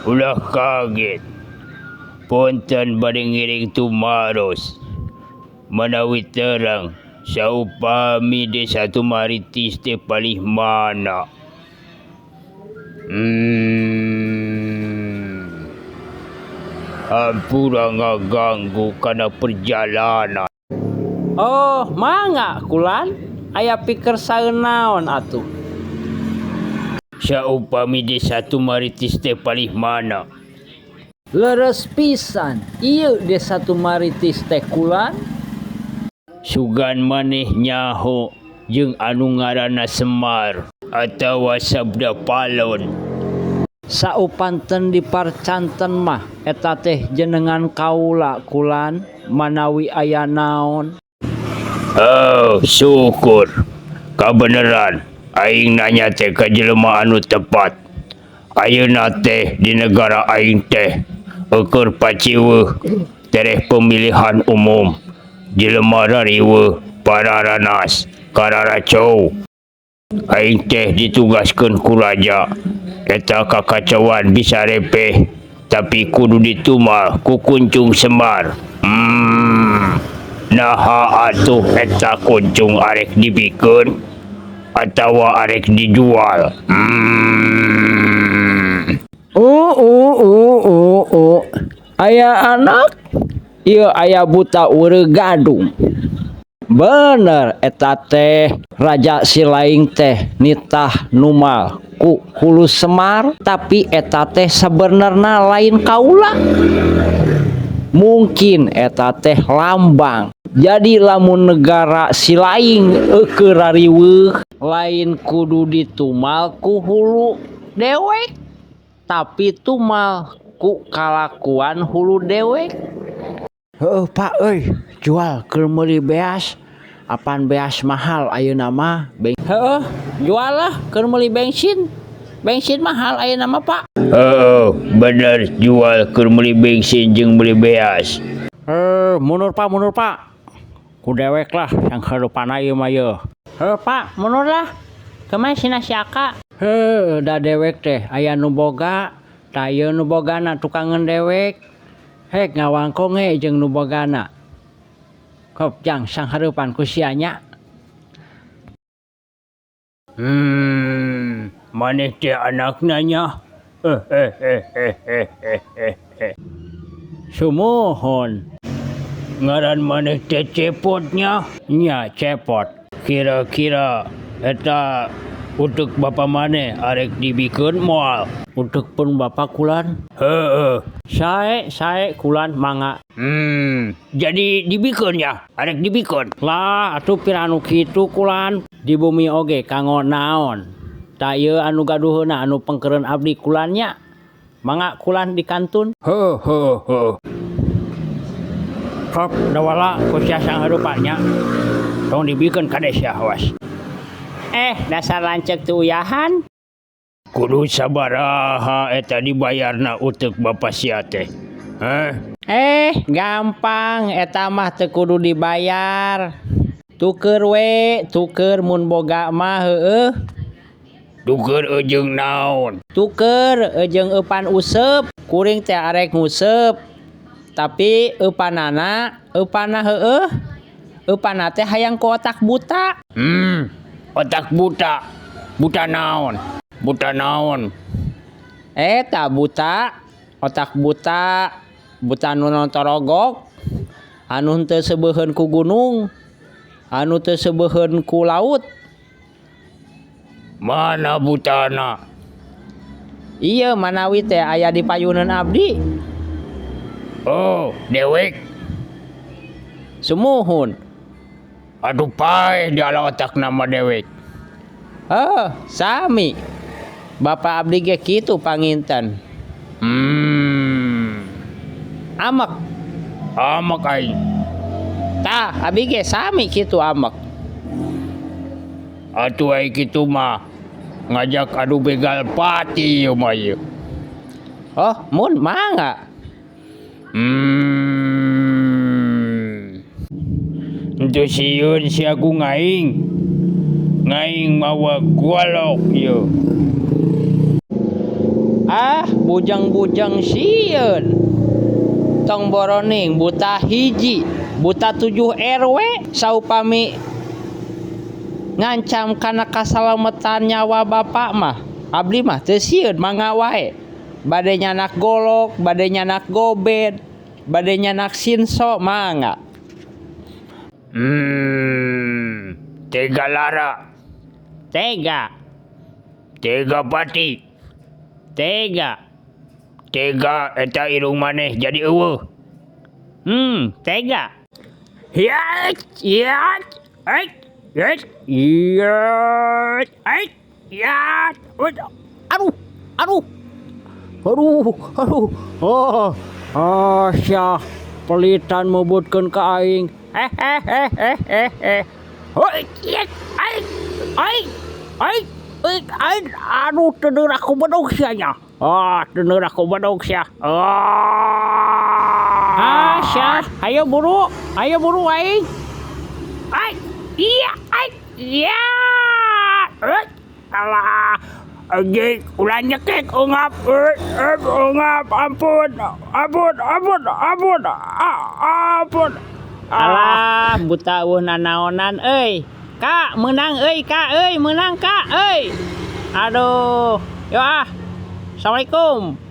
Ulah kaget. Pontan bade ngiring tumaros. Manawi terang. Saupami desa Tumaritis teh palih mana. Hampura ngaganggu karena perjalanan. Oh, mangga kulan aya pikir saeun naon atuh. Saupami desa Tumaritis teh palih mana. Leres pisan ieu desa Tumaritis teh kulan. Sugan maneh nyaho jeung anu ngaranna Semar atawa Sabda Palon. Saupanten diparcanten mah eta teh jenengan kaula kulan manawi aya naon. Oh, syukur. Kabeneran aing nanya teh ka jelema anu tepat. Ayeuna teh di negara aing teh keur paciweuh tereh pemilihan umum. Jelema rariweuh pararanas kararacow. Aing teh ditugaskeun ku raja. Eta kakacauan bisa repeh, tapi kudu ditumal ku Kuncung Semar. Naha atuh eta kuncung arek dibikeun atawa arek dijual. Aya anak ieu aya buta ureuh gadung. Bener eta teh Raja Silaing teh nitah numal ku Hulu Semar, tapi eta teh sabenerna lain kaula. Mungkin eta teh lambang. Jadi lamun negara Silaing keur rariweuh lain kudu ditumal ku hulu dewek, tapi tumal ku kalakuan hulu dewek. Heuh Pak euy, jual keur meuli beas. Apaan beas mahal ayeuna mah? Heuh, jual lah keur meuli bensin. Bensin mahal ayeuna mah Pak. Bener jual keur meuli bensin jeung meuli beas. Mundur Pak. Ku dewek lah yang hareupan ieu mah yeuh. Pak, mundur lah. Kemana si Aka? Da dewek teh aya nu boga, da ieu nu bogana tukang ngedewek. Hek ngawangkong jeung nu bogana. Kop jang sang hareupan ku sia nya. Maneh teh anakna nya. Sumuhun. Ngaran maneh teh Cepotnya. Nya Cepot. Kira-kira eta utek bapa maneh arek dibikeun moal. Utek pun bapak kulan. Sae kulan mangga. Jadi dibikeun ya, arek dibikeun. Lah atuh piranu kitu kulan. Di bumi oge kanggo naon. Ta ieu anu gaduheuna anu pengkeureun abdi kulan nya. Mangga kulan dikantun. Kop dawala ku sia sang hareupan nya. Tong dibikeun kades ya awas. Dasar lanceuk teu uyahan. Kudu sabaraha eta dibayarna utek bapa sia teh. Gampang eta mah teu kudu dibayar. Tuker mun boga mah heueuh. Tuker jeung naon? Tuker jeung eupan useup. Kuring teh arek nguseup. Tapi eupanana heueuh. Eupanna teh hayang ku otak buta. Otak buta. Buta naon? Buta naon? Eta buta, otak buta, buta nu torogok, anu teu sebeuheun ku gunung, anu teu sebeuheun ku laut. Mana butana? Ieu manawi teh aya di payuneun abdi. Oh, dewek. Sumuhun. Aduh paeh diala otak nama dewek. Sami. Bapak abdi ge kitu panginten. Amek aing. Tah, abdi ge sami kitu amek. Atuh ai kitu mah ngajak adu begal pati ieu mah ieu. Oh, mun mangga. Henteu sieun si Agung aing. ngaing mawa golok yo. Bujang-bujang sieun. Tong boroning buta hiji, buta 7 RW saupami ngancam kana kasalamatan nyawa bapak mah. Abdi mah teu sieun mangga wae. Bade nyanak golok, bade nyanak gobed, bade nyanak sinso mangga. Tega lara, Tega, tega pati, tega. tega eta irung maneh jadi eueuh. Tega. Hiat, hiat, ait, hiat, hiat, ait, hiat. Aduh, aduh. Aduh. Syah pelitan mebutkeun ka aing. Hoi, hiat, ait, ait, ait. Aduh, teuneur aku bedog sia nya. Teuneur aku bedog sia. Syah, ayo buru aing. Ait, iya, ait, iya. Alah, anjing, ulah nyekek, ungap, ampun. Alah, buta eueuh nanaonan euy. Kak, menang euy, Kak euy, menang Kak euy. Aduh. Yo Assalamualaikum.